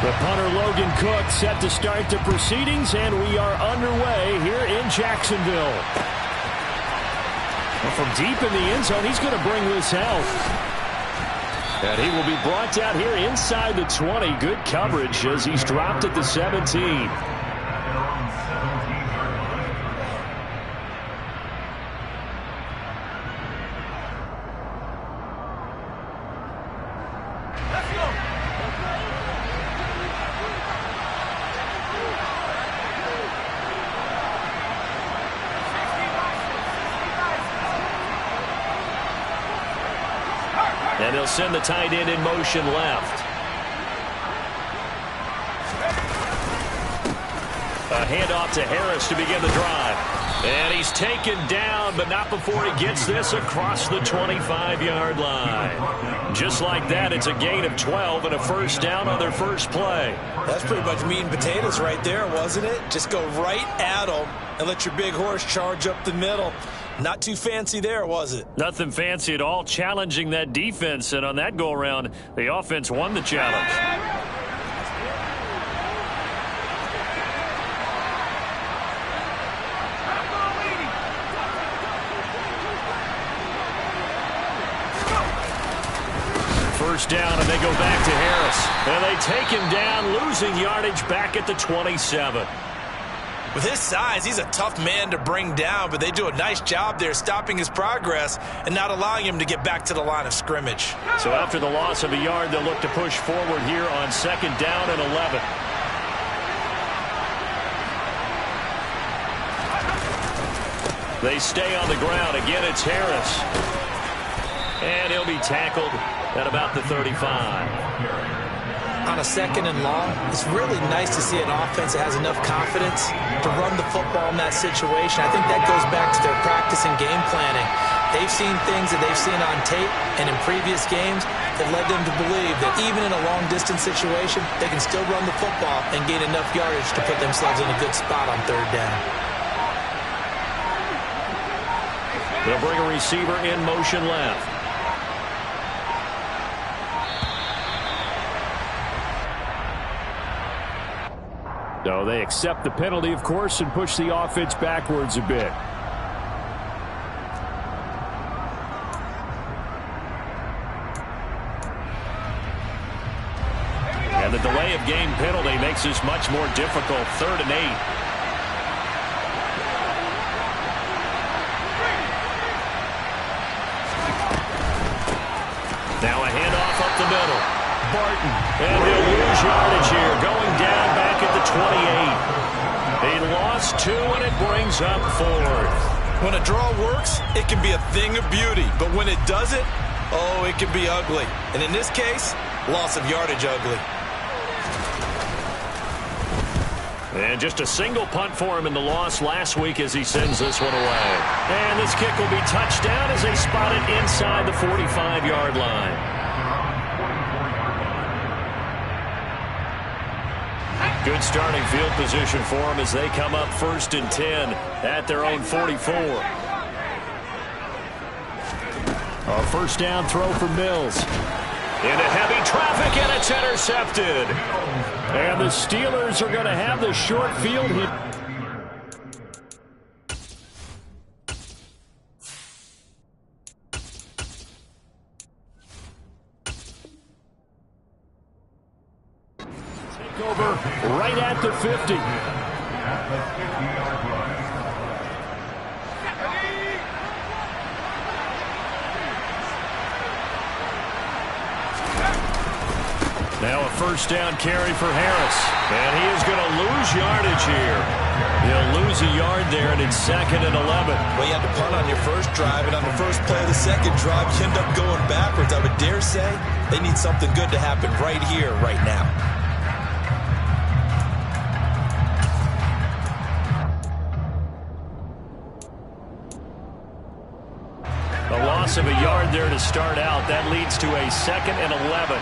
The punter Logan Cook set to start the proceedings, and we are underway here in Jacksonville. Well, from deep in the end zone, he's going to bring this out. And he will be brought down here inside the 20. Good coverage as he's dropped at the 17. And he'll send the tight end in motion left. A handoff to Harris to begin the drive. And he's taken down, but not before he gets this across the 25-yard line. Just like that, it's a gain of 12 and a first down on their first play. That's pretty much meat and potatoes right there, wasn't it? Just go right at them and let your big horse charge up the middle. Not too fancy there, was it? Nothing fancy at all, challenging that defense. And on that go-around, the offense won the challenge. First down, and they go back to Harris. And they take him down, losing yardage back at the 27. With his size, he's a tough man to bring down, but they do a nice job there stopping his progress and not allowing him to get back to the line of scrimmage. So after the loss of a yard, they'll look to push forward here on second down and 11. They stay on the ground. Again, it's Harris. And he'll be tackled at about the 35. On a second and long, it's really nice to see an offense that has enough confidence to run the football in that situation. I think that goes back to their practice and game planning. They've seen things that they've seen on tape and in previous games that led them to believe that even in a long-distance situation, they can still run the football and gain enough yardage to put themselves in a good spot on third down. They'll bring a receiver in motion left. So they accept the penalty, of course, and push the offense backwards a bit. And the delay of game penalty makes this much more difficult. 3rd and 8. Now a handoff up the middle. Barton, and he'll lose yardage here, going down back at the 28. He lost 2, and it brings up 4th. When a draw works, it can be a thing of beauty, but when it doesn't, oh, it can be ugly. And in this case, loss of yardage ugly. And just a single punt for him in the loss last week as he sends this one away. And this kick will be touchdown as they spot it inside the 45-yard line. Good starting field position for them as they come up 1st and 10 at their own 44. A first down throw for Mills. Into heavy traffic, and it's intercepted. And the Steelers are going to have the short field hit. Over right at the 50. Now a first down carry for Harris. And he is going to lose yardage here. He'll lose a yard there, and it's 2nd and 11. Well, you had to punt on your first drive, and on the first play of the second drive, you end up going backwards. I would dare say they need something good to happen right here, right now. A loss of a yard there to start out. That leads to a 2nd and 11.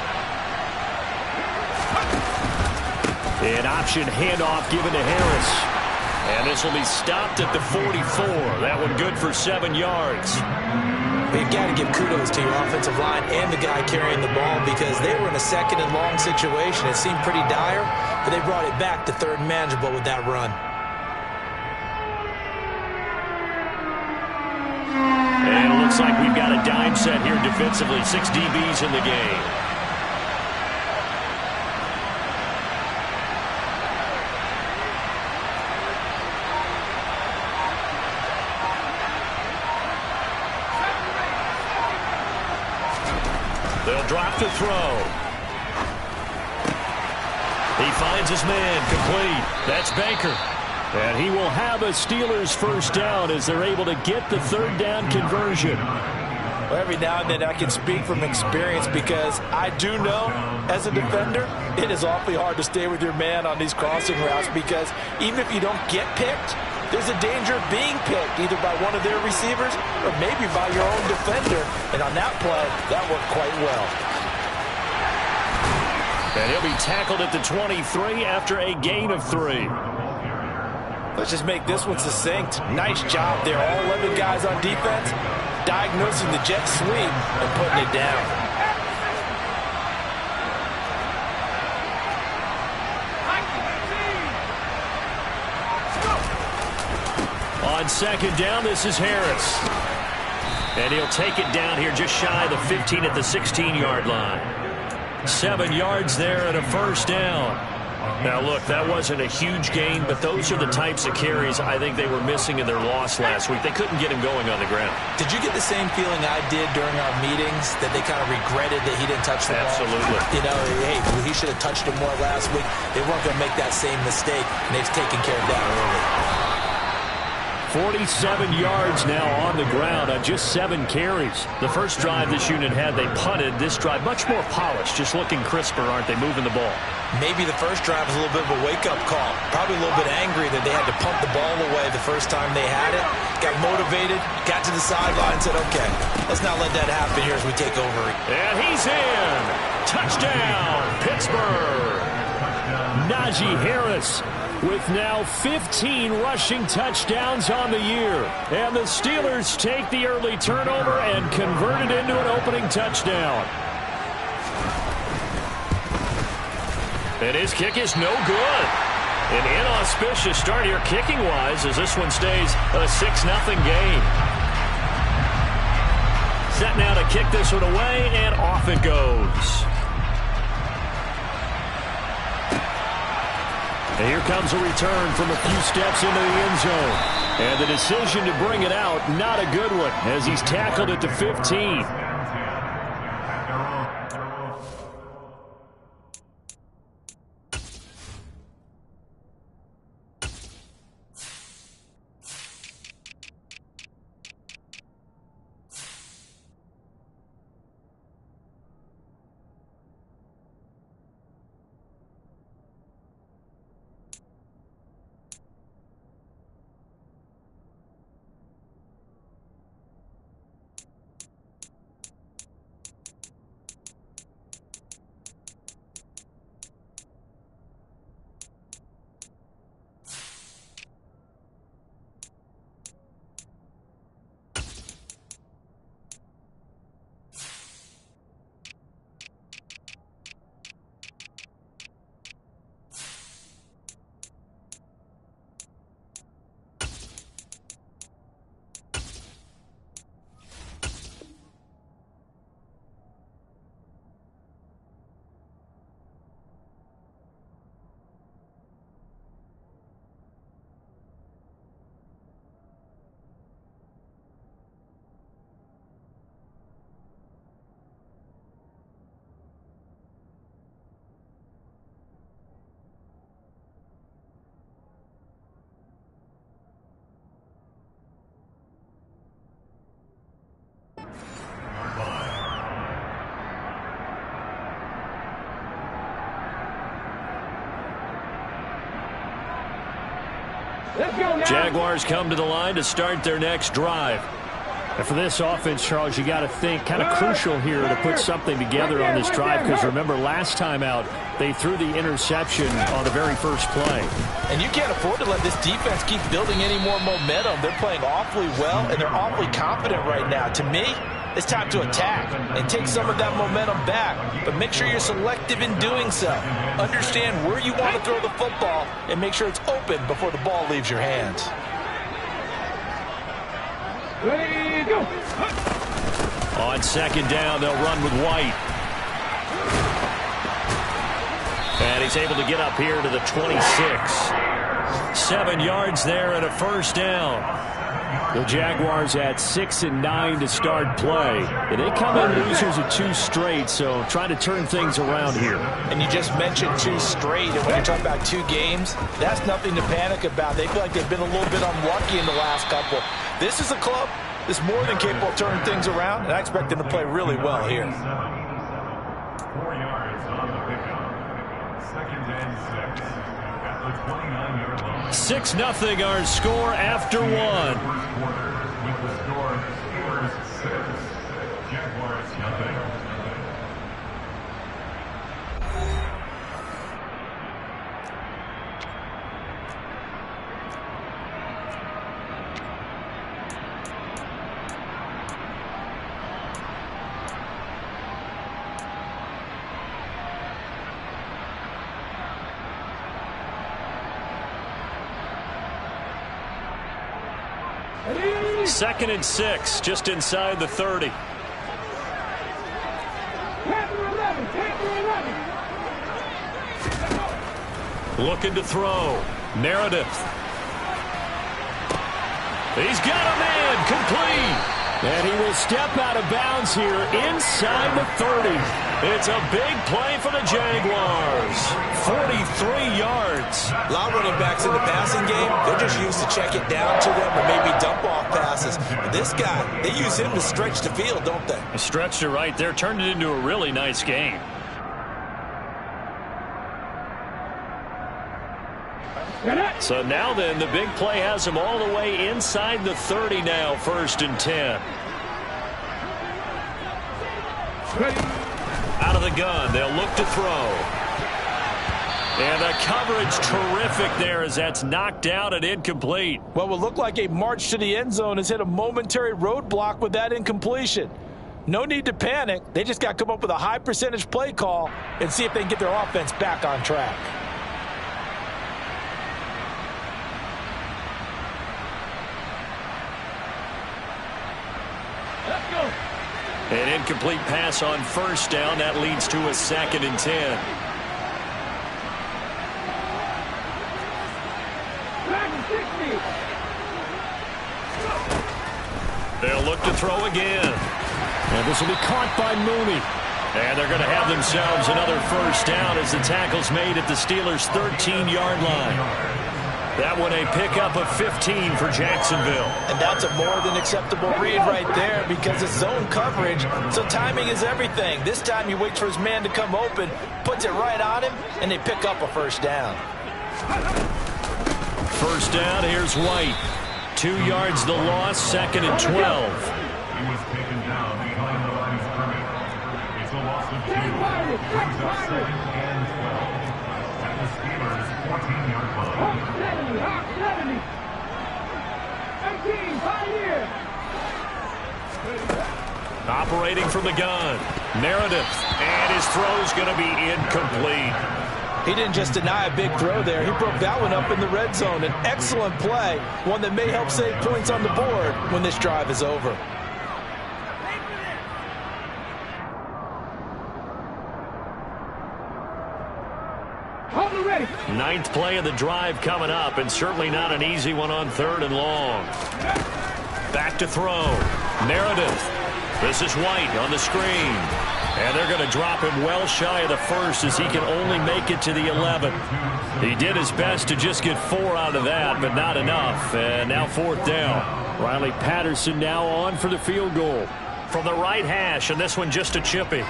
An option handoff given to Harris. And this will be stopped at the 44. That one good for 7 yards. He you got to give kudos to your offensive line and the guy carrying the ball because they were in a second and long situation. It seemed pretty dire, but they brought it back to third and manageable with that run. And it looks like we've got a dime set here defensively. 6 DBs in the game. They'll drop to throw. He finds his man, complete. That's Baker. And he will have a Steelers first down as they're able to get the third down conversion. Well, every now and then I can speak from experience because I do know, as a defender, it is awfully hard to stay with your man on these crossing routes because even if you don't get picked, there's a danger of being picked either by one of their receivers or maybe by your own defender. And on that play, that worked quite well. And he'll be tackled at the 23 after a gain of 3. Let's just make this one succinct. Nice job there. All 11 guys on defense diagnosing the jet sweep and putting it down. On second down, this is Harris. And he'll take it down here just shy of the 15 at the 16-yard line. 7 yards there and a first down. Now, look, that wasn't a huge gain, but those are the types of carries I think they were missing in their loss last week. They couldn't get him going on the ground. Did you get the same feeling I did during our meetings, that they kind of regretted that he didn't touch the ball? Absolutely. You know, hey, he should have touched it more last week. They weren't going to make that same mistake, and they've taken care of that early. 47 yards now on the ground on just 7 carries. The first drive this unit had, they punted. This drive, much more polished, just looking crisper, aren't they, moving the ball? Maybe the first drive was a little bit of a wake-up call. Probably a little bit angry that they had to pump the ball away the first time they had it. Got motivated, got to the sideline, and said, okay, let's not let that happen here as we take over. And he's in. Touchdown, Pittsburgh. Najee Harris with now 15 rushing touchdowns on the year. And the Steelers take the early turnover and convert it into an opening touchdown. And his kick is no good. An inauspicious start here kicking-wise as this one stays a 6-0 game. Set now to kick this one away, and off it goes. And here comes a return from a few steps into the end zone. And the decision to bring it out, not a good one, as he's tackled at the 15. Jaguars come to the line to start their next drive. And for this offense, Charles, you got to think kind of crucial here to put something together on this drive, because remember last time out they threw the interception on the very first play. And you can't afford to let this defense keep building any more momentum. They're playing awfully well, and they're awfully confident right now. To me, it's time to attack and take some of that momentum back. But make sure you're selective in doing so. Understand where you want to throw the football and make sure it's open before the ball leaves your hands. Ready, go. On second down, they'll run with White. And he's able to get up here to the 26. 7 yards there and a first down. The Jaguars at 6-9 to start play. And they come in losers of 2 straight, so trying to turn things around here. And you just mentioned 2 straight, and when you're talking about 2 games, that's nothing to panic about. They feel like they've been a little bit unlucky in the last couple. This is a club that's more than capable of turning things around, and I expect them to play really well here. 4 yards on the pickup. 2nd and 6 at the 29-yard line. 6-0 our score after 1. First quarter with the score Steelers 6, Jaguars nothing. Second and 6, just inside the 30. Looking to throw. Meredith. He's got a man, complete. And he will step out of bounds here inside the 30. It's a big play for the Jaguars. 43 yards. A lot of running backs in the passing game, they're just used to check it down to them or maybe dump off passes. But this guy, they use him to stretch the field, don't they? Stretched it right there, turned it into a really nice game. So now then, the big play has him all the way inside the 30 now, 1st and 10. Out of the gun, they'll look to throw. And the coverage terrific there as that's knocked out and incomplete. What will look like a march to the end zone has hit a momentary roadblock with that incompletion. No need to panic. They just got to come up with a high percentage play call and see if they can get their offense back on track. An incomplete pass on 1st down. That leads to a 2nd and 10. They'll look to throw again. And this will be caught by Mooney. And they're going to have themselves another 1st down as the tackle's made at the Steelers' 13-yard line. That one a pickup of 15 for Jacksonville. And that's a more than acceptable read right there because it's zone coverage, so timing is everything. This time he waits for his man to come open, puts it right on him, and they pick up a 1st down. 1st down, here's White. 2 yards the loss, 2nd and 12. He was taken down behind the line of scrimmage. It's a loss of 2. Brings up 2nd and 12 at the Steelers' 14-yard line. Operating from the gun, Meredith, and his throw's going to be incomplete. He didn't just deny a big throw there. He broke that one up in the red zone. An excellent play, one that may help save points on the board when this drive is over. Ninth play of the drive coming up, and certainly not an easy one on 3rd and long. Back to throw. Meredith. This is White on the screen. And they're going to drop him well shy of the 1st as he can only make it to the 11. He did his best to just get 4 out of that, but not enough. And now 4th down. Riley Patterson now on for the field goal. From the right hash, and this one just a chippy.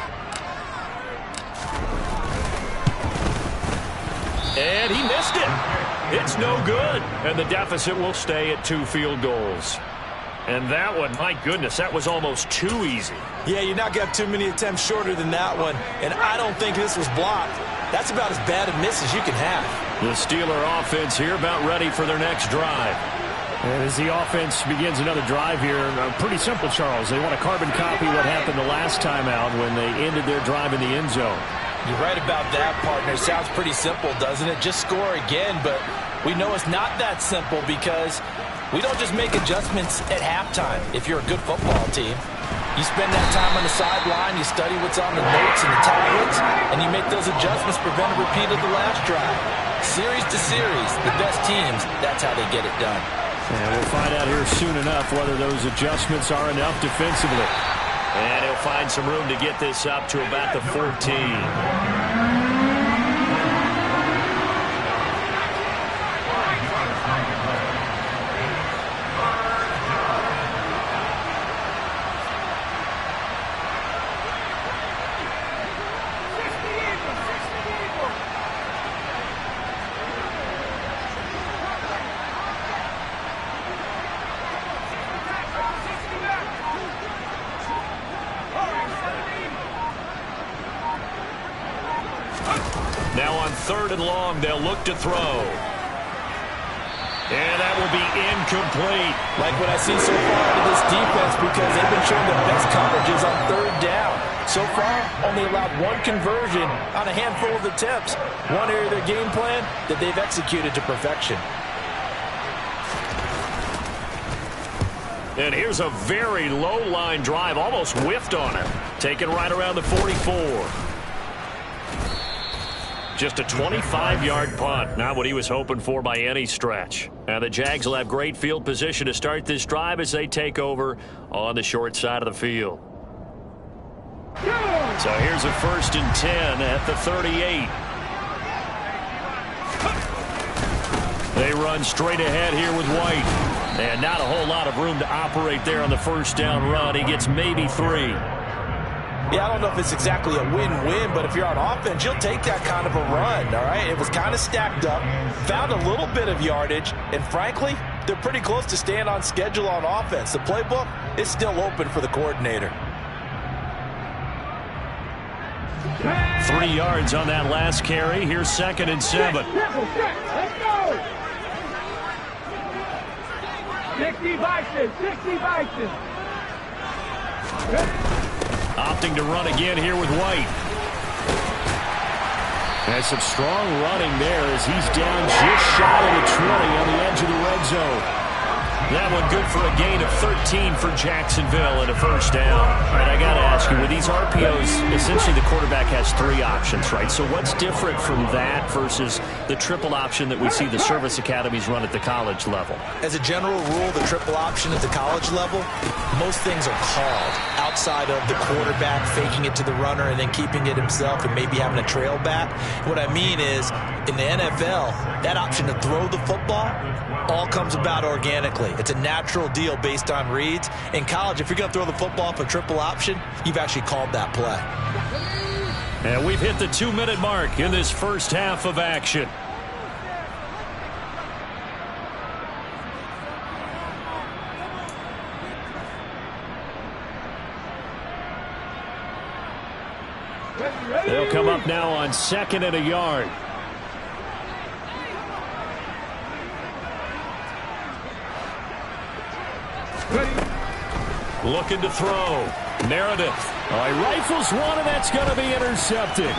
And he missed it. It's no good. And the deficit will stay at 2 field goals. And that one, my goodness, that was almost too easy. Yeah, you're not going to have too many attempts shorter than that one. And I don't think this was blocked. That's about as bad a miss as you can have. The Steeler offense here about ready for their next drive. And as the offense begins another drive here, pretty simple, Charles. They want to carbon copy what happened the last time out when they ended their drive in the end zone. You're right about that, partner. Sounds pretty simple, doesn't it? Just score again, but we know it's not that simple because we don't just make adjustments at halftime if you're a good football team. You spend that time on the sideline, you study what's on the notes and the tablets, and you make those adjustments, prevent a repeat of the last drive. Series to series, the best teams, that's how they get it done. And we'll find out here soon enough whether those adjustments are enough defensively. And he'll find some room to get this up to about the 14. Now on 3rd and long, they'll look to throw. And that will be incomplete. Like what I've seen so far out of this defense because they've been showing the best coverages on 3rd down. So far, only allowed one conversion on a handful of attempts. One area of their game plan that they've executed to perfection. And here's a very low line drive, almost whiffed on it. Taken right around the 44. Just a 25-yard punt, not what he was hoping for by any stretch. Now the Jags will have great field position to start this drive as they take over on the short side of the field. So here's a 1st and 10 at the 38. They run straight ahead here with White. And not a whole lot of room to operate there on the 1st down run. He gets maybe 3. Yeah, I don't know if it's exactly a win-win, but if you're on offense, you'll take that kind of a run, all right? It was kind of stacked up, found a little bit of yardage, and frankly, they're pretty close to staying on schedule on offense. The playbook is still open for the coordinator. 3 yards on that last carry. Here's 2nd and 7. Let's go! 60 Bison, 60 Bison. Opting to run again here with White. And some strong running there as he's down just shy of the 20 on the edge of the red zone. That one good for a gain of 13 for Jacksonville and a 1st down. All right, I got to ask you, with these RPOs, essentially the quarterback has 3 options, right? So what's different from that versus the triple option that we see the service academies run at the college level? As a general rule, the triple option at the college level, most things are called outside of the quarterback faking it to the runner and then keeping it himself and maybe having a trail back. What I mean is, in the NFL, that option to throw the football all comes about organically. It's a natural deal based on reads. In college, if you're going to throw the football for triple option, you've actually called that play. And we've hit the 2-minute mark in this first half of action. They'll come up now on 2nd and a yard. Looking to throw. Meredith. All right, rifles one, and that's going to be intercepted.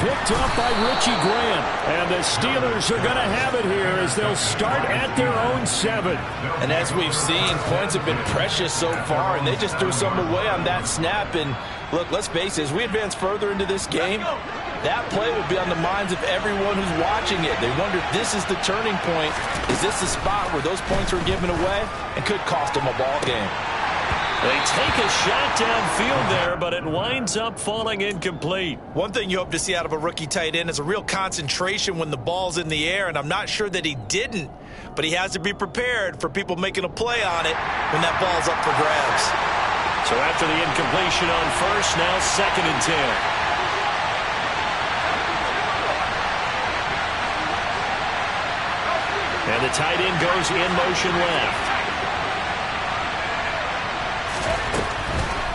Picked up by Richie Grant. And the Steelers are going to have it here as they'll start at their own 7. And as we've seen, points have been precious so far, and they just threw some away on that snap. And look, let's face it, as we advance further into this game, that play will be on the minds of everyone who's watching it. They wonder if this is the turning point. Is this the spot where those points were given away and could cost them a ball game? They take a shot downfield there, but it winds up falling incomplete. One thing you hope to see out of a rookie tight end is a real concentration when the ball's in the air, and I'm not sure that he didn't, but he has to be prepared for people making a play on it when that ball's up for grabs. So after the incompletion on 1st, now 2nd and 10. And the tight end goes in motion left.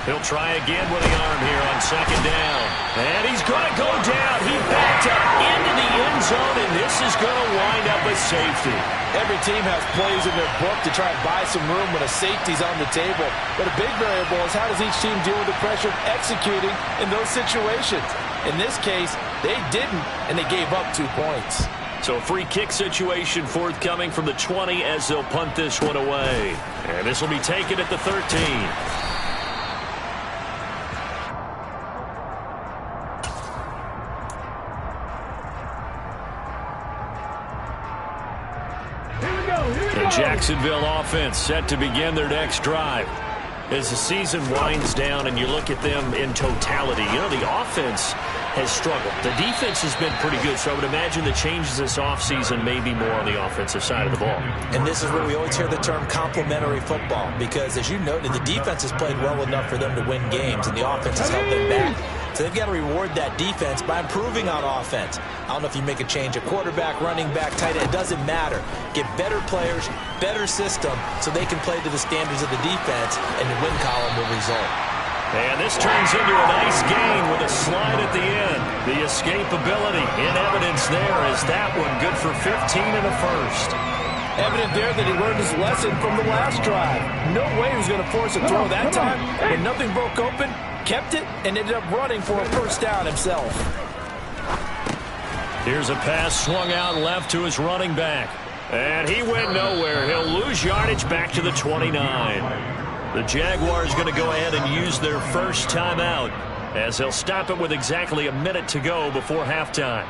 He'll try again with the arm here on 2nd down. And he's going to go down. He backed up into the end zone, and this is going to wind up a safety. Every team has plays in their book to try and buy some room when a safety's on the table. But a big variable is how does each team deal with the pressure of executing in those situations. In this case, they didn't, and they gave up 2 points. So a free kick situation forthcoming from the 20 as they'll punt this one away. And this will be taken at the 13. The Jacksonville offense set to begin their next drive. As the season winds down and you look at them in totality, you know, the offense has struggled. The defense has been pretty good, so I would imagine the changes this offseason may be more on the offensive side of the ball. And this is where we always hear the term complementary football, because as you noted, the defense has played well enough for them to win games, and the offense has held them back. So they've got to reward that defense by improving on offense. I don't know if you make a change at quarterback, running back, tight end. It doesn't matter. Get better players, better system, so they can play to the standards of the defense, and the win column will result. And this turns into a nice gain with a slide at the end. The escapability in evidence there is that one good for 15 and a first. Evident there that he learned his lesson from the last drive. No way he was going to force a throw that time. When nothing broke open, kept it, and ended up running for a first down himself. Here's a pass swung out left to his running back. And he went nowhere. He'll lose yardage back to the 29. The Jaguars going to go ahead and use their first timeout as they'll stop it with exactly a minute to go before halftime.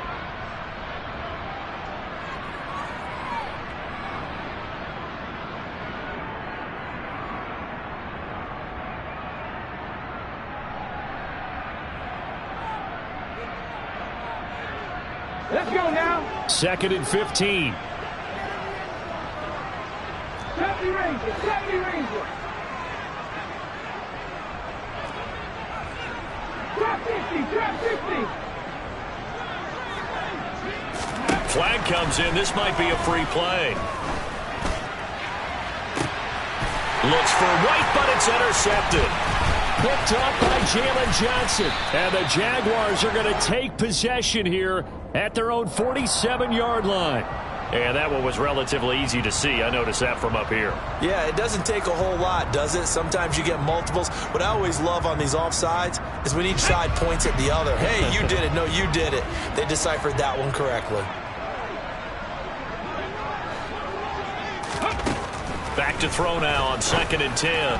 Let's go now. 2nd and 15. 70 Rangers, 70 Rangers. Drop 50, drop 50. Flag comes in. This might be a free play. Looks for White, but it's intercepted. Picked up by Jalen Johnson. And the Jaguars are going to take possession here at their own 47-yard line. And that one was relatively easy to see. I noticed that from up here. Yeah, it doesn't take a whole lot, does it? Sometimes you get multiples. What I always love on these offsides is when each side points at the other. Hey, you did it. No, you did it. They deciphered that one correctly. Back to throw now on 2nd and 10.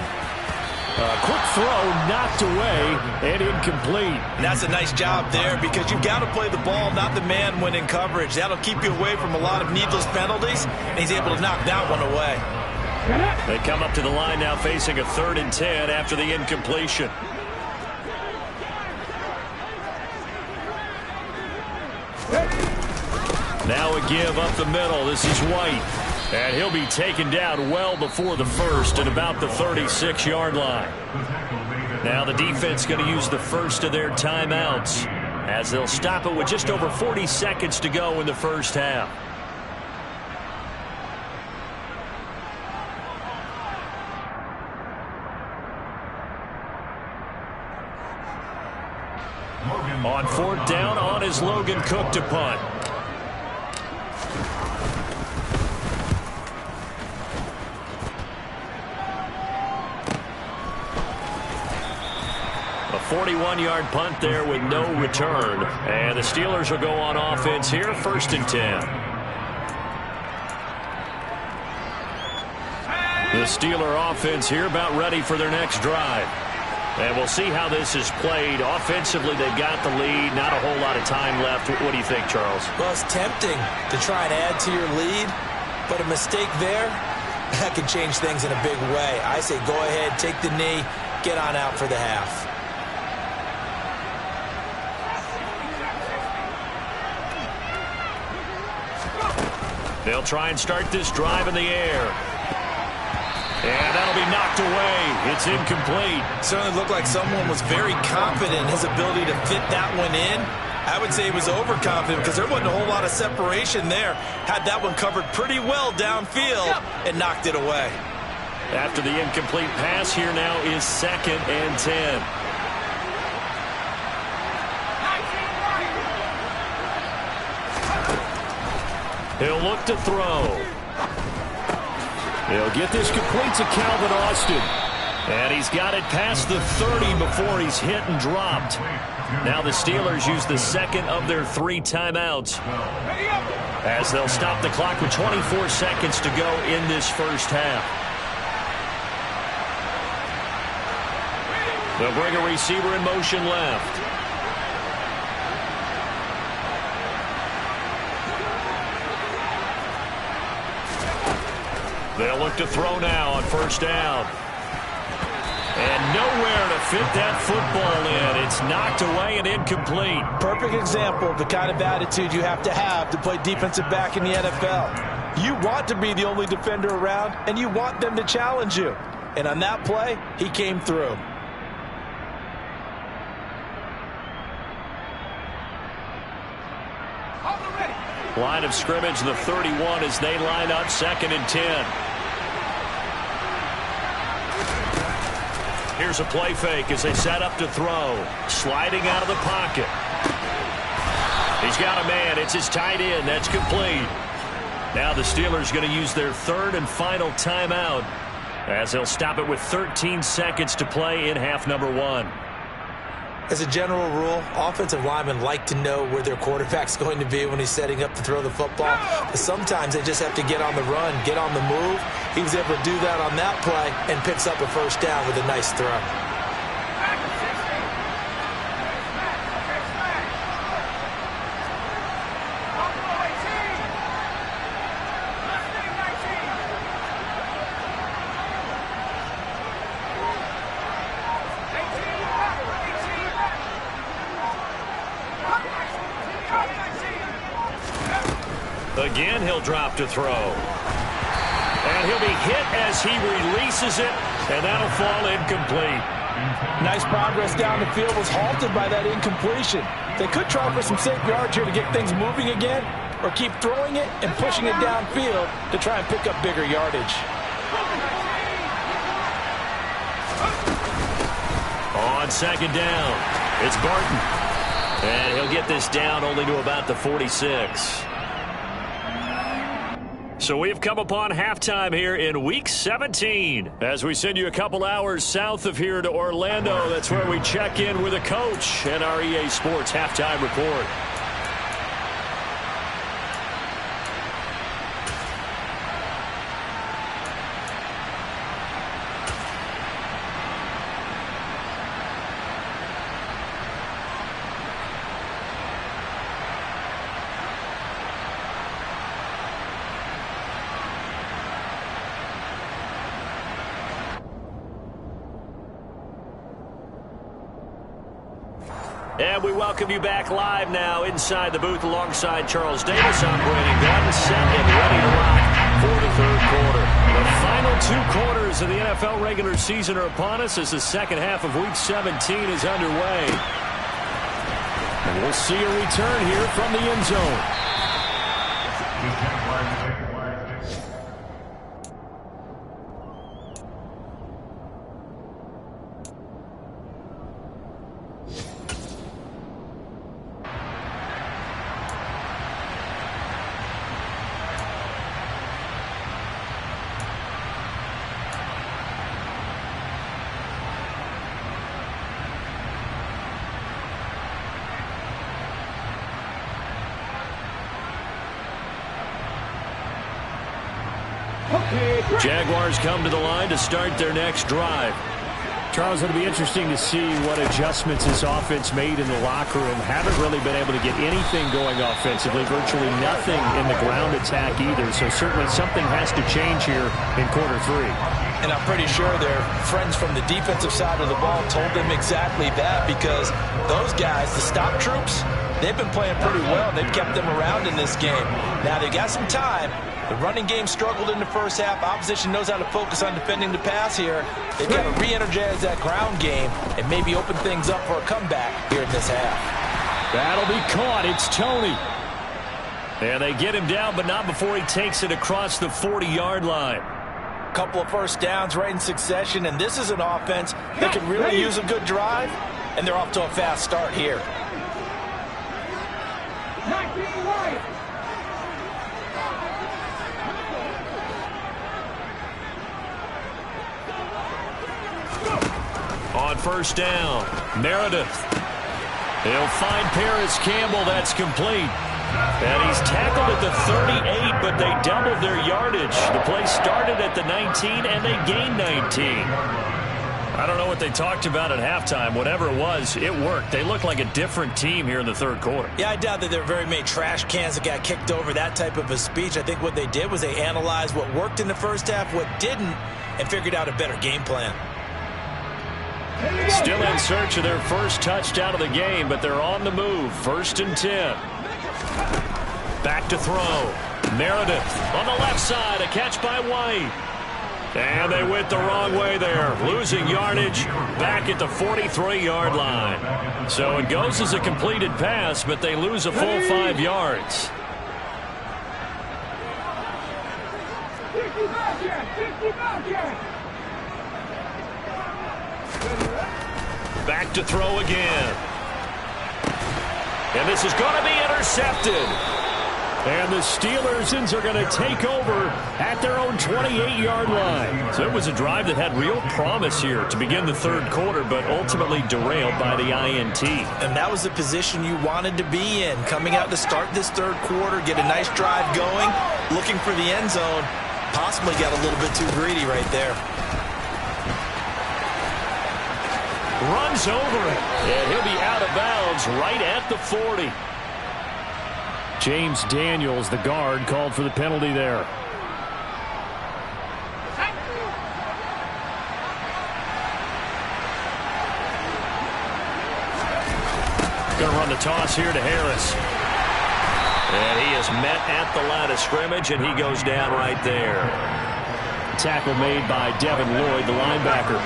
Quick throw knocked away and incomplete. And that's a nice job there because you've got to play the ball, not the man when in coverage. That'll keep you away from a lot of needless penalties, and he's able to knock that one away. They come up to the line now facing a 3rd and 10 after the incompletion. Now a give up the middle. This is White. And he'll be taken down well before the first at about the 36-yard line. Now the defense going to use the first of their timeouts as they'll stop it with just over 40 seconds to go in the first half. On 4th down, on is Logan Cook to punt. A 41-yard punt there with no return. And the Steelers will go on offense here, 1st and 10. The Steeler offense here about ready for their next drive. And we'll see how this is played. Offensively, they've got the lead. Not a whole lot of time left. What do you think, Charles? Well, it's tempting to try and add to your lead, but a mistake there, that can change things in a big way. I say go ahead, take the knee, get on out for the half. They'll try and start this drive in the air. And that'll be knocked away. It's incomplete. Certainly looked like someone was very confident in his ability to fit that one in. I would say he was overconfident because there wasn't a whole lot of separation there. Had that one covered pretty well downfield and knocked it away. After the incomplete pass, here now is 2nd and 10. He'll look to throw. He'll get this complete to Calvin Austin. And he's got it past the 30 before he's hit and dropped. Now the Steelers use the second of their 3 timeouts, as they'll stop the clock with 24 seconds to go in this first half. They'll bring a receiver in motion left. They'll look to throw now on first down. And nowhere to fit that football in. It's knocked away and incomplete. Perfect example of the kind of attitude you have to play defensive back in the NFL. You want to be the only defender around, and you want them to challenge you. And on that play, he came through. Line of scrimmage, the 31, as they line up 2nd and 10. Here's a play fake as they set up to throw. Sliding out of the pocket. He's got a man. It's his tight end. That's complete. Now the Steelers going to use their 3rd and final timeout, as they'll stop it with 13 seconds to play in half number 1. As a general rule, offensive linemen like to know where their quarterback's going to be when he's setting up to throw the football. But sometimes they just have to get on the run, get on the move. He was able to do that on that play and picks up a first down with a nice throw. Again, he'll drop to throw. And he'll be hit as he releases it, and that'll fall incomplete. Nice progress down the field, was halted by that incompletion. They could try for some safe yards here to get things moving again, or keep throwing it and pushing it downfield to try and pick up bigger yardage. On 2nd down, it's Barton. And he'll get this down only to about the 46. So we've come upon halftime here in Week 17. As we send you a couple hours south of here to Orlando, that's where we check in with a coach and our EA Sports Halftime Report. And we welcome you back live now inside the booth alongside Charles Davis. I'm Brandon Gunn, set and ready to rock for the 3rd quarter. The final 2 quarters of the NFL regular season are upon us as the second half of Week 17 is underway. And we'll see a return here from the end zone. Jaguars come to the line to start their next drive. Charles, it'll be interesting to see what adjustments this offense made in the locker room. Haven't really been able to get anything going offensively, virtually nothing in the ground attack either. So certainly something has to change here in quarter 3. And I'm pretty sure their friends from the defensive side of the ball told them exactly that, because those guys, the stop troops, they've been playing pretty well. They've kept them around in this game. Now they got some time. The running game struggled in the first half. Opposition knows how to focus on defending the pass here. They've got to re-energize that ground game and maybe open things up for a comeback here in this half. That'll be caught. It's Tony. And they get him down, but not before he takes it across the 40-yard line. Couple of first downs right in succession, and this is an offense that could really use a good drive, and they're off to a fast start here. On first down, Meredith. He'll find Paris Campbell. That's complete. And he's tackled at the 38, but they doubled their yardage. The play started at the 19, and they gained 19. I don't know what they talked about at halftime. Whatever it was, it worked. They look like a different team here in the third quarter. Yeah, I doubt that there were very many trash cans that got kicked over, that type of a speech. I think what they did was they analyzed what worked in the first half, what didn't, and figured out a better game plan. Still in search of their first touchdown of the game, but they're on the move. 1st and 10. Back to throw. Meredith on the left side. A catch by White. And they went the wrong way there. Losing yardage back at the 43-yard line. So it goes as a completed pass, but they lose a full 5 yards. 65 yards, 65 yards. Back to throw again. And this is going to be intercepted. And the Steelers are going to take over at their own 28-yard line. So it was a drive that had real promise here to begin the third quarter, but ultimately derailed by the INT. And that was the position you wanted to be in. Coming out to start this third quarter, get a nice drive going, looking for the end zone. Possibly got a little bit too greedy right there. Runs over it, and he'll be out of bounds right at the 40. James Daniels, the guard, called for the penalty there. Going to run the toss here to Harris. And he is met at the line of scrimmage, and he goes down right there. Tackle made by Devin Lloyd, the linebacker.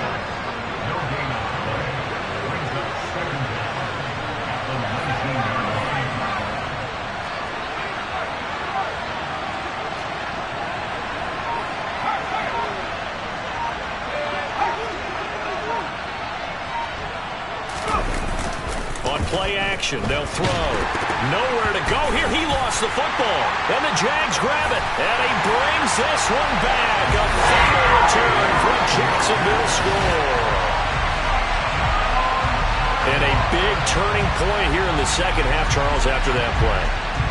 Play action. They'll throw. Nowhere to go here. He lost the football. And the Jags grab it. And he brings this one back. A fumble return from Jacksonville score. And a big turning point here in the second half, Charles, after that play.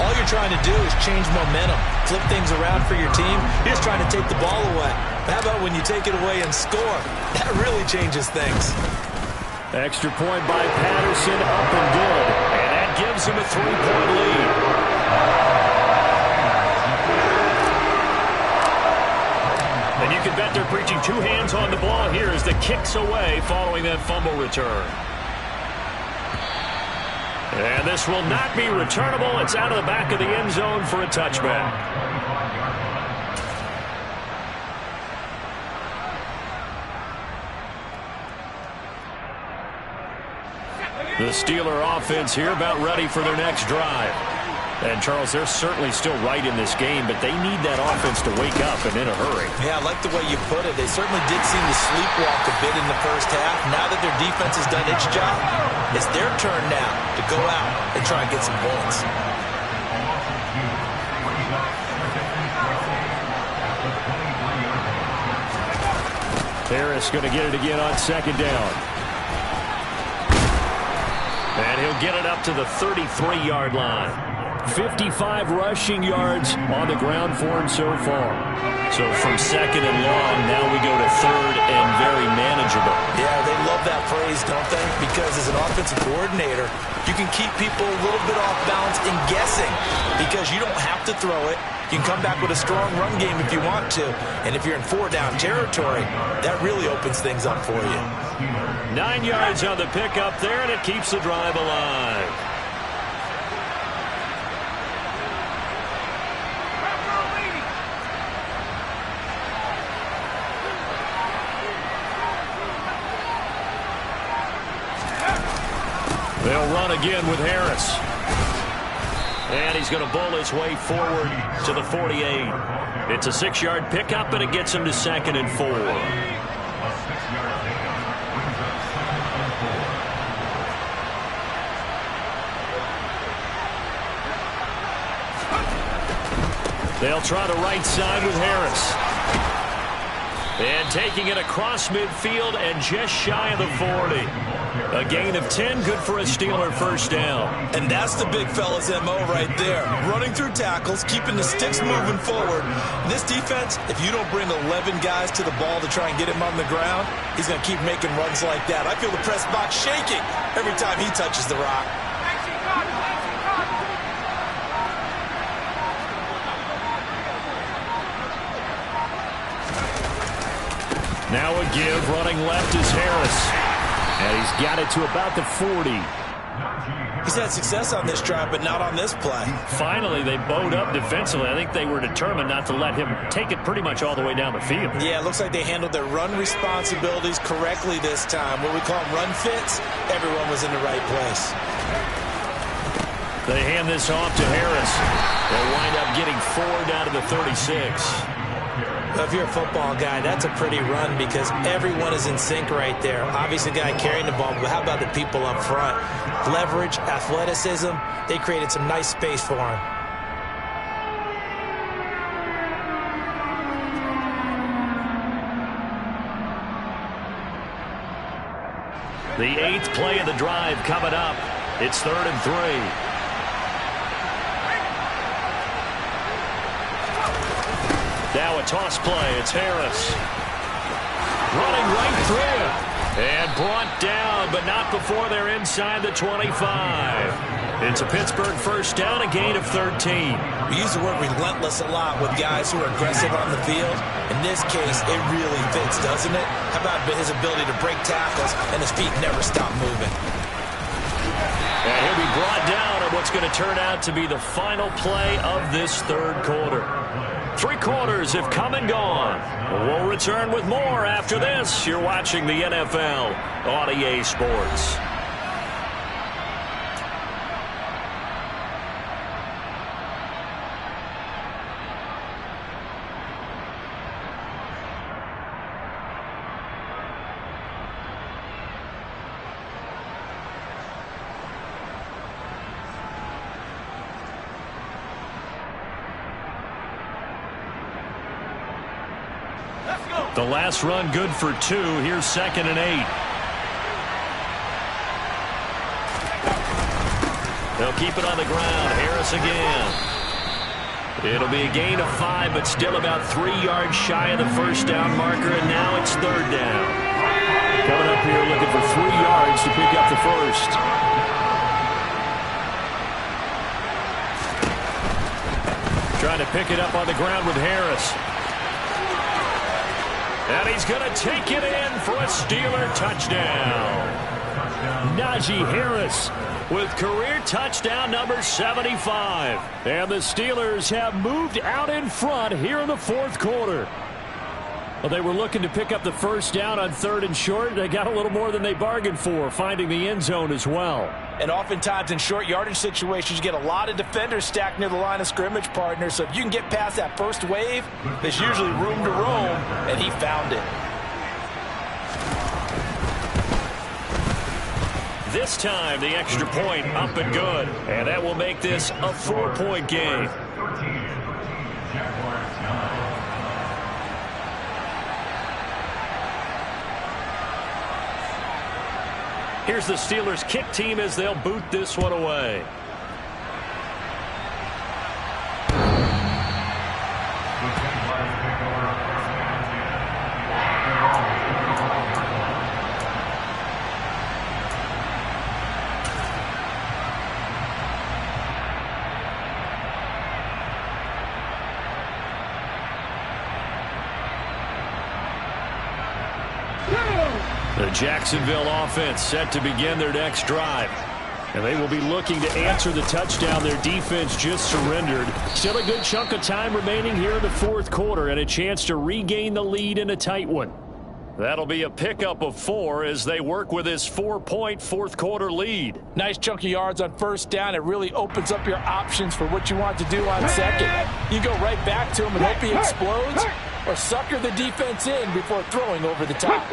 All you're trying to do is change momentum, flip things around for your team. You're just trying to take the ball away. But how about when you take it away and score? That really changes things. Extra point by Patterson, up and good. And that gives him a 3-point lead. And you can bet they're preaching two hands on the ball here as the kick's away following that fumble return. And this will not be returnable. It's out of the back of the end zone for a touchback. The Steeler offense here about ready for their next drive. And, Charles, they're certainly still right in this game, but they need that offense to wake up and in a hurry. Yeah, I like the way you put it. They certainly did seem to sleepwalk a bit in the first half. Now that their defense has done its job, it's their turn now to go out and try and get some points. Harris going to get it again on second down. And he'll get it up to the 33-yard line. 55 rushing yards on the ground for him so far. So from second and long, now we go to third and very manageable. Yeah, they love that phrase, don't they? Because as an offensive coordinator, you can keep people a little bit off balance and guessing because you don't have to throw it. You can come back with a strong run game if you want to. And if you're in 4-down territory, that really opens things up for you. 9 yards on the pickup there, and it keeps the drive alive. They'll run again with Harris. And he's going to bowl his way forward to the 48. It's a 6-yard pickup, and it gets him to 2nd and 4. They'll try the right side with Harris. And taking it across midfield and just shy of the 40. A gain of 10, good for a Steeler first down. And that's the big fella's MO right there. Running through tackles, keeping the sticks moving forward. This defense, if you don't bring 11 guys to the ball to try and get him on the ground, he's going to keep making runs like that. I feel the press box shaking every time he touches the rock. Now a give, running left is Harris. And he's got it to about the 40. He's had success on this drive, but not on this play. Finally, they bowed up defensively. I think they were determined not to let him take it pretty much all the way down the field. Yeah, it looks like they handled their run responsibilities correctly this time. What we call them run fits, everyone was in the right place. They hand this off to Harris. They'll wind up getting 4 down to the 36. Well, if you're a football guy, that's a pretty run because everyone is in sync right there. Obviously, the guy carrying the ball, but how about the people up front? Leverage, athleticism, they created some nice space for him. The 8th play of the drive coming up. It's 3rd and 3. Now a toss play. It's Harris. Running right through it. And brought down, but not before they're inside the 25. It's a Pittsburgh first down, a gain of 13. We use the word relentless a lot with guys who are aggressive on the field. In this case, it really fits, doesn't it? How about his ability to break tackles and his feet never stop moving? And he'll be brought down on what's going to turn out to be the final play of this 3rd quarter. 3 quarters have come and gone. We'll return with more after this. You're watching the NFL on EA Sports. The last run good for 2. Here's 2nd and 8. They'll keep it on the ground. Harris again. It'll be a gain of 5, but still about 3 yards shy of the first down marker, and now it's 3rd down. Coming up here looking for 3 yards to pick up the first. Trying to pick it up on the ground with Harris. And he's going to take it in for a Steeler touchdown. Najee Harris with career touchdown number 75. And the Steelers have moved out in front here in the 4th quarter. Well, they were looking to pick up the first down on 3rd and short. They got a little more than they bargained for, finding the end zone as well. And oftentimes in short yardage situations, you get a lot of defenders stacked near the line of scrimmage partners. So if you can get past that first wave, there's usually room to roam, and he found it. This time, the extra point up and good. And that will make this a 4-point game. Here's the Steelers kick team as they'll boot this one away. The Jacksonville offense set to begin their next drive. And they will be looking to answer the touchdown their defense just surrendered. Still a good chunk of time remaining here in the 4th quarter and a chance to regain the lead in a tight one. That'll be a pickup of 4 as they work with this 4-point 4th quarter lead. Nice chunk of yards on first down. It really opens up your options for what you want to do on second. You go right back to him and hope he explodes, or sucker the defense in before throwing over the top.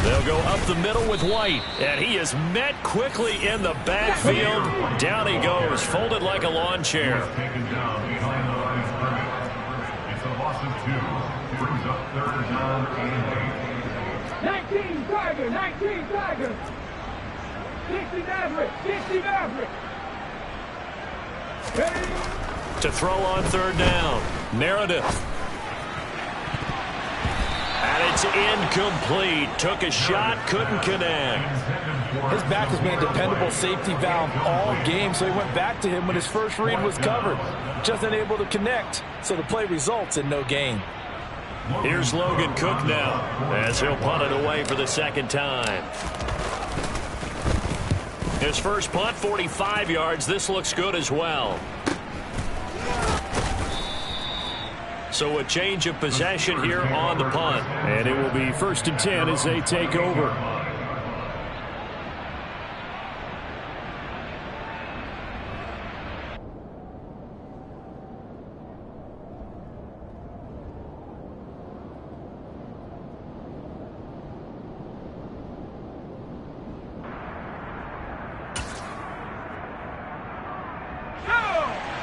They'll go up the middle with White, and he is met quickly in the backfield. Down he goes, folded like a lawn chair. Taken down behind the line of scrimmage. It's a loss of 2. Brings up 3rd down and 8. 19 Tiger, 19 Tiger. 60 Maverick, 60 Maverick. To throw on 3rd down, Meredith. And it's incomplete. Took a shot, couldn't connect. His back has been a dependable safety valve all game, so he went back to him when his first read was covered. Just unable to connect, so the play results in no gain. Here's Logan Cook now, as he'll punt it away for the 2nd time. His first punt, 45 yards. This looks good as well. So a change of possession here on the punt. And it will be 1st and 10 as they take over.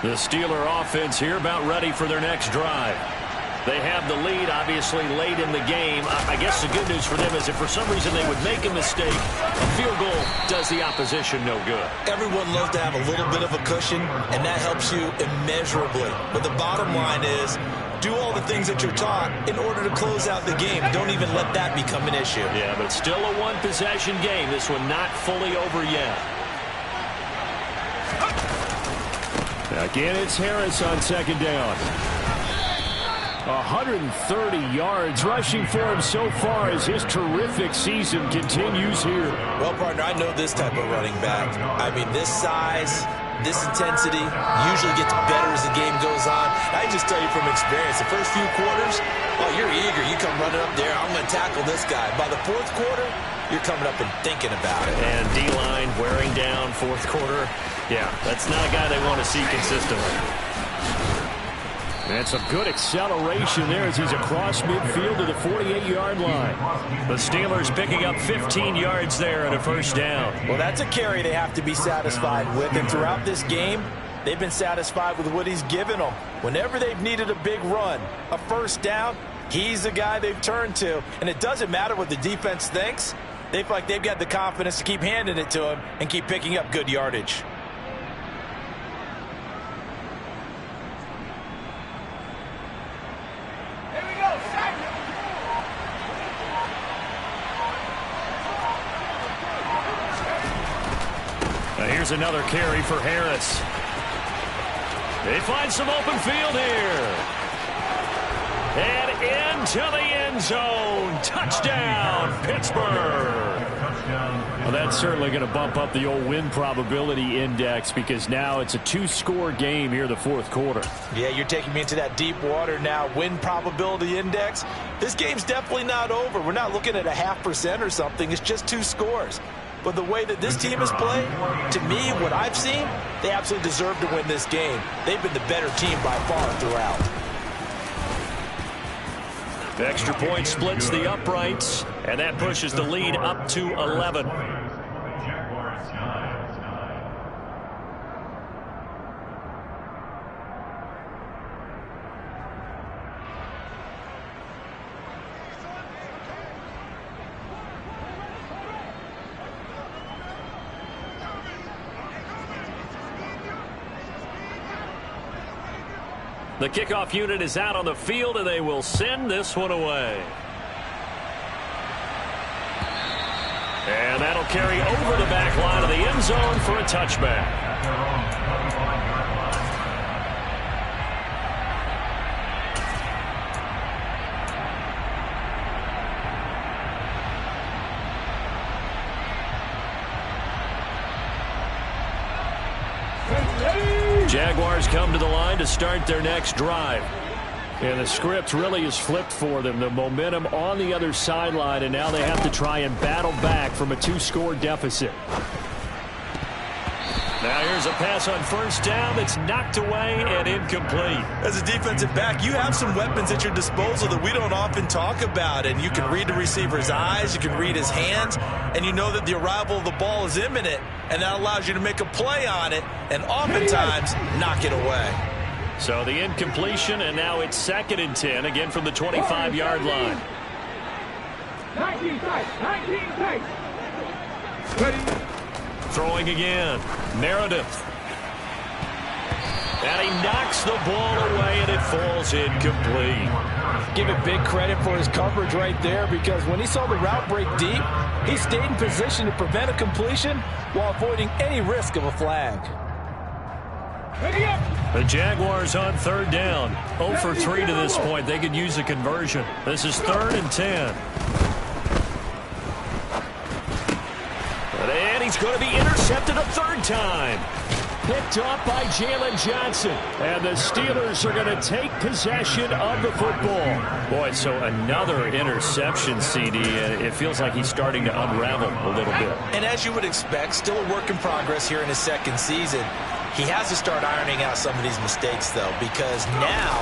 The Steeler offense here about ready for their next drive. They have the lead, obviously, late in the game. I guess the good news for them is if for some reason they would make a mistake, a field goal does the opposition no good. Everyone loves to have a little bit of a cushion, and that helps you immeasurably. But the bottom line is, do all the things that you're taught in order to close out the game. Don't even let that become an issue. Yeah, but it's still a one-possession game. This one not fully over yet. Again, it's Harris on 2nd down. 130 yards rushing for him so far as his terrific season continues here. Well, partner, I know this type of running back. I mean, this size, this intensity usually gets better as the game goes on. I just tell you from experience, the first few quarters, oh, you're eager. You come running up there, I'm going to tackle this guy. By the 4th quarter, you're coming up and thinking about it. And D-line wearing down 4th quarter. Yeah, that's not a guy they want to see consistently. And some good acceleration there as he's across midfield to the 48-yard line. The Steelers picking up 15 yards there and a 1st down. Well, that's a carry they have to be satisfied with. And throughout this game, they've been satisfied with what he's given them. Whenever they've needed a big run, a 1st down, he's the guy they've turned to. And it doesn't matter what the defense thinks. They feel like they've got the confidence to keep handing it to him and keep picking up good yardage. Here's another carry for Harris. They find some open field here. And into the end zone. Touchdown, Pittsburgh. Well, that's certainly going to bump up the old win probability index because now it's a 2-score game here the 4th quarter. Yeah, you're taking me into that deep water now. Win probability index. This game's definitely not over. We're not looking at a 0.5% or something. It's just 2 scores. But the way that this team has played, to me, what I've seen, they absolutely deserve to win this game. They've been the better team by far throughout. The extra point splits the uprights, and that pushes the lead up to 11. The kickoff unit is out on the field, and they will send this one away. And that'll carry over the back line of the end zone for a touchback. Jaguars come to the line to start their next drive. And the script really is flipped for them. The momentum on the other sideline, and now they have to try and battle back from a 2-score deficit. Now here's a pass on first down that's knocked away and incomplete. As a defensive back, you have some weapons at your disposal that we don't often talk about. And you can read the receiver's eyes, you can read his hands, and you know that the arrival of the ball is imminent, and that allows you to make a play on it and oftentimes knock it away. So the incompletion, and now it's 2nd and 10, again from the 25-yard line. 19 tight, 19 tight. Ready. Throwing again. Meredith. And he knocks the ball away, and it falls incomplete. Give it big credit for his coverage right there, because when he saw the route break deep, he stayed in position to prevent a completion while avoiding any risk of a flag. Ready up. The Jaguars on 3rd down. 0 for 3 to this point. They could use a conversion. This is 3rd and 10. And he's going to be intercepted a 3rd time. Picked off by Jalen Johnson. And the Steelers are going to take possession of the football. Boy, so another interception, CD. It feels like he's starting to unravel a little bit. And as you would expect, still a work in progress here in his 2nd season. He has to start ironing out some of these mistakes, though, because now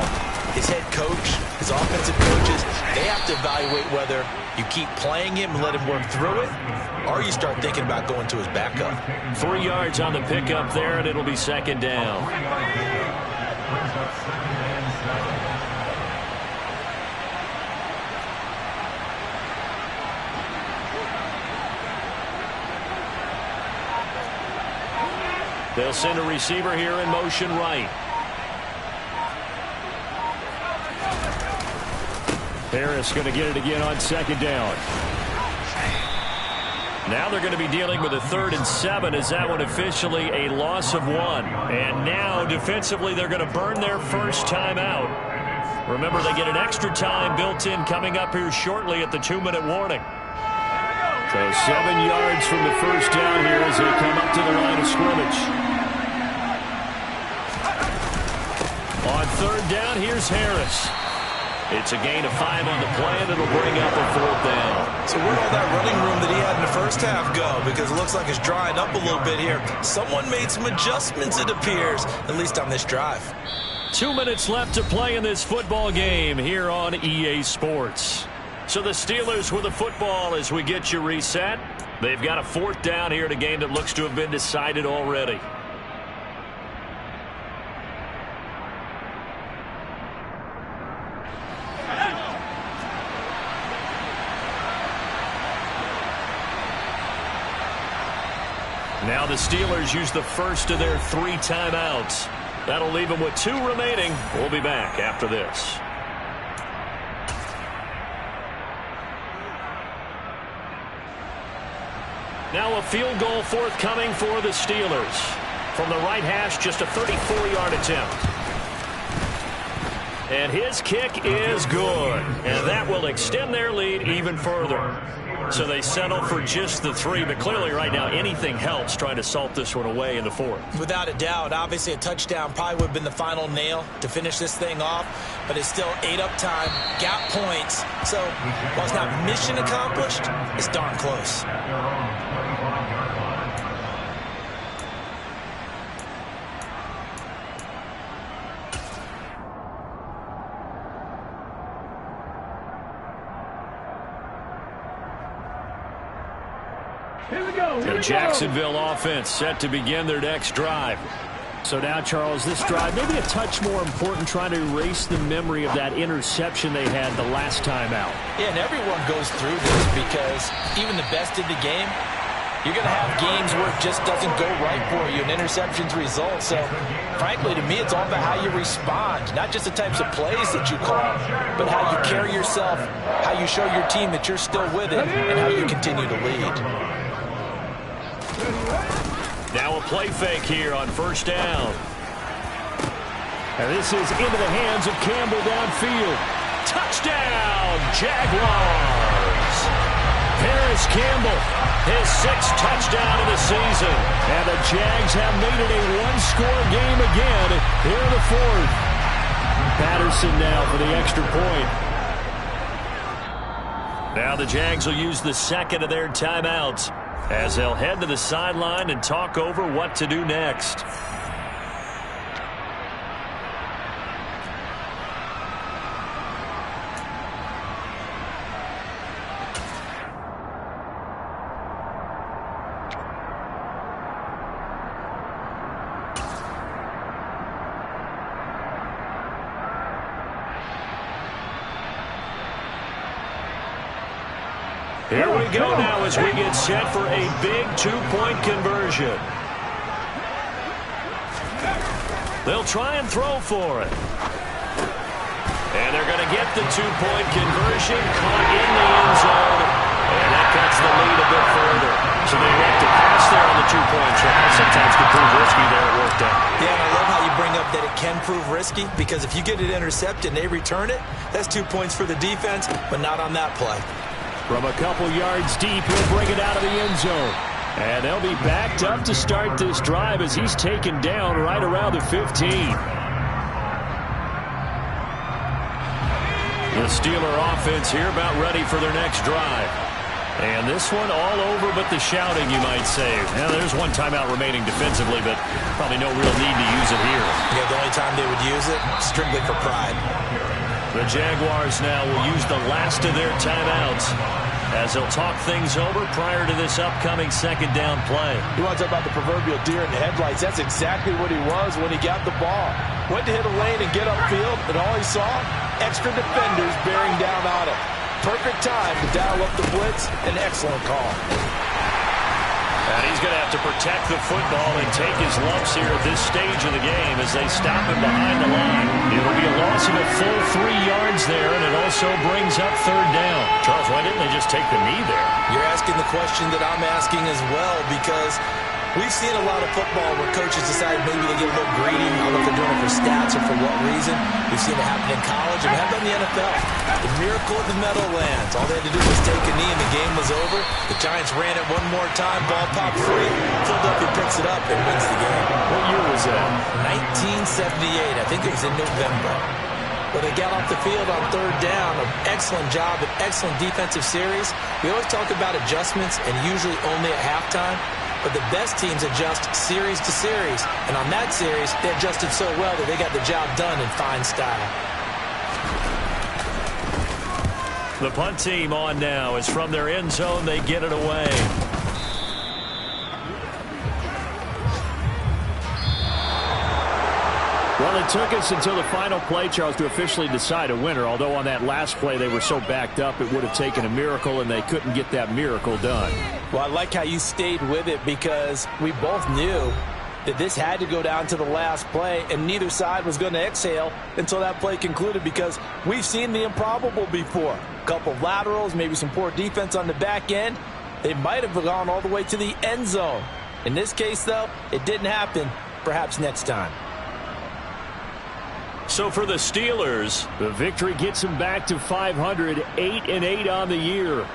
his head coach, his offensive coaches, they have to evaluate whether you keep playing him and let him work through it, or you start thinking about going to his backup. 3 yards on the pickup there, and it'll be 2nd down. They'll send a receiver here in motion right. Harris going to get it again on 2nd down. Now they're going to be dealing with a 3rd and 7. Is that one officially a loss of 1? And now defensively they're going to burn their first time out. Remember, they get an extra time built in coming up here shortly at the 2-minute warning. So 7 yards from the first down here as they come up to the line of scrimmage. On 3rd down, here's Harris. It's a gain of 5 on the play, and it'll bring up a 4th down. So where'd all that running room that he had in the first half go? Because it looks like it's drying up a little bit here. Someone made some adjustments, it appears, at least on this drive. 2 minutes left to play in this football game here on EA Sports. So the Steelers with the football as we get you reset. They've got a 4th down here in a game that looks to have been decided already. Now the Steelers use the first of their 3 timeouts. That'll leave them with 2 remaining. We'll be back after this. Now a field goal forthcoming for the Steelers. From the right hash, just a 34-yard attempt. And his kick is good. And that will extend their lead even further. So they settle for just the 3, but clearly right now anything helps trying to salt this one away in the 4th. Without a doubt, obviously a touchdown probably would have been the final nail to finish this thing off, but it's still 8 up time, got points. So while it's not mission accomplished, it's darn close. Here we go. The Jacksonville offense set to begin their next drive. So now, Charles, this drive maybe a touch more important, trying to erase the memory of that interception they had the last time out. Yeah, and everyone goes through this because even the best in the game, you're going to have games where it just doesn't go right for you, and interceptions result. So, frankly, to me, it's all about how you respond, not just the types of plays that you call, but how you carry yourself, how you show your team that you're still with it, and how you continue to lead. Now a play fake here on first down. And this is into the hands of Campbell downfield. Touchdown, Jaguars! Paris Campbell, his 6th touchdown of the season. And the Jags have made it a one-score game again here in the 4th. Patterson now for the extra point. Now the Jags will use the 2nd of their timeouts. as they'll head to the sideline and talk over what to do next. Here we go now as we get set for a big two-point conversion. They'll try and throw for it. And they're going to get the two-point conversion, caught in the end zone. And that cuts the lead a bit further. So they elect to pass there on the two-point try. Sometimes can prove risky there. It worked out. Yeah, and I love how you bring up that it can prove risky, because if you get it intercepted and they return it, that's 2 points for the defense, but not on that play. From a couple yards deep, he'll bring it out of the end zone. And they'll be backed up to start this drive as he's taken down right around the 15. The Steeler offense here about ready for their next drive. And this one all over but the shouting, you might say. Now, there's one timeout remaining defensively, but probably no real need to use it here. Yeah, the only time they would use it, strictly for pride. The Jaguars now will use the last of their timeouts as they'll talk things over prior to this upcoming second down play. You want to talk about the proverbial deer in the headlights. That's exactly what he was when he got the ball. Went to hit a lane and get upfield, and all he saw, extra defenders bearing down on him. Perfect time to dial up the blitz. An excellent call. And he's going to have to protect the football and take his lumps here at this stage of the game as they stop him behind the line. It'll be a loss of a full 3 yards there, and it also brings up third down. Charles, why didn't they just take the knee there? You're asking the question that I'm asking as well, because we've seen a lot of football where coaches decide maybe they get a little greedy. I don't know if they're doing it for stats or for what reason. We've seen it happen in college, and we have done in the NFL. The miracle of the Meadowlands. All they had to do was take a knee, and the game was over. The Giants ran it one more time. Ball popped free. Philadelphia picks it up and wins the game. What year was that? 1978. I think it was in November. But they got off the field on third down. An excellent job, an excellent defensive series. We always talk about adjustments, and usually only at halftime. But the best teams adjust series to series. And on that series, they adjusted so well that they got the job done in fine style. The punt team on now as from their end zone they get it away. Well, it took us until the final play, Charles, to officially decide a winner. Although on that last play they were so backed up, it would have taken a miracle, and they couldn't get that miracle done. Well, I like how you stayed with it, because we both knew that this had to go down to the last play, and neither side was going to exhale until that play concluded, because we've seen the improbable before. A couple of laterals, maybe some poor defense on the back end. They might have gone all the way to the end zone. In this case, though, it didn't happen. Perhaps next time. So for the Steelers, the victory gets them back to 500, 8-8 on the year.